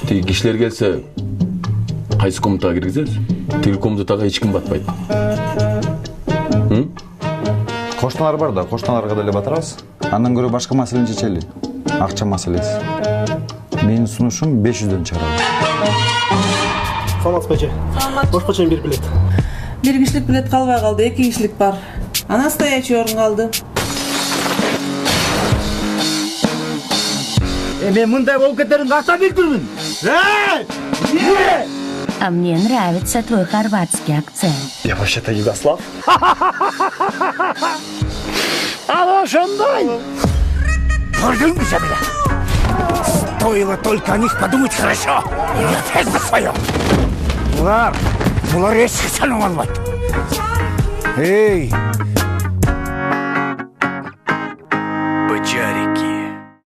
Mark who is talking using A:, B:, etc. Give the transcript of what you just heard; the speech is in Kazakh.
A: Тиги кишилер келсе, кайсы комнатага киргизебиз? Тиги комнатага эч ким батпайт.
B: Кошуналар бар да, кошуналарга деле батырабыз. Андан көрө башка маселени чечели. Акча маселеси. Менин сунушум 500дөн чыгарабыз.
C: Саламатсызбы эже. Бошко чейин бир билет.
D: Бир кишилик билет калбай калды, 2 кишилик бар. Анан стоячий орун калды.
E: Мен мындай болуп кетерин качан билдирмин?
F: А мне нравится твой хорватский акцент.
C: Я вообще-то Югослав.
E: Ал ошондой. Көрдүңбү Жамиля? Стоило только о них подумать хорошо. Я опять за свое. Булар эч качан оңолбойт. Эй,